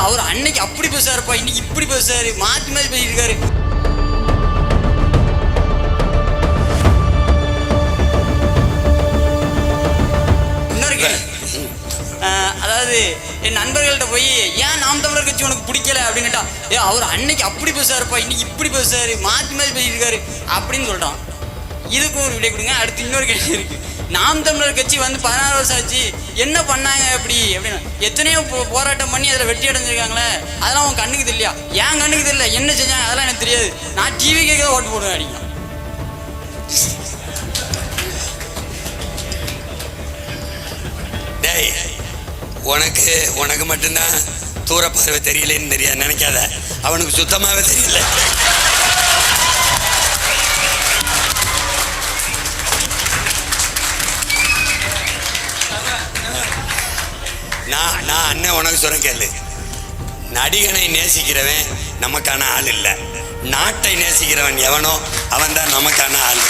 அவர் அன்னைக்கு அப்படி பேசுறாருப்பா, இன்னைக்கு இப்படி பேசுறாரு, மாற்றி மாற்றி பேசியிருக்காரு. அதாவது என் நண்பர்கள்ட்ட போய் ஏன் நாம் தமிழர் கட்சி உனக்கு பிடிக்கல அப்படின்னு கேட்டா, அவர் அன்னைக்கு அப்படி பேசுறாருப்பா, இன்னைக்கு இப்படி பேசுறாரு, மாற்றி மாற்றி பேசியிருக்காரு அப்படின்னு சொல்றான். இதுக்கும் ஒரு விடை கொடுங்க. அடுத்து இன்னொரு கேள்வி இருக்கு. நாம் தமிழர் கட்சி வந்து 16 வருஷம் ஆச்சு, என்ன பண்ணாங்க அப்படின்னு எத்தனையோ போராட்டம் பண்ணி அதில் வெற்றி அடைஞ்சிருக்காங்களே, அதெல்லாம் உன் கண்ணுக்கு தெரியலையா? ஏன் கண்ணுக்கு தெரியல, என்ன செஞ்சாங்க அதெல்லாம் எனக்கு தெரியாது, நான் டிவி கேட்க தான் ஓட்டு போடுவேன் அடிக்கும். உனக்கு மட்டும்தான் தூர பார்வை தெரியலன்னு தெரியாது நினைக்காத, அவனுக்கு சுத்தமாகவே தெரியல. நான் அண்ணன் உனக்கு சொல்ல கேளு, நடிகனை நேசிக்கிறவன் நமக்கான ஆள் இல்லை, நாட்டை நேசிக்கிறவன் எவனோ அவன் தான் நமக்கான ஆள்.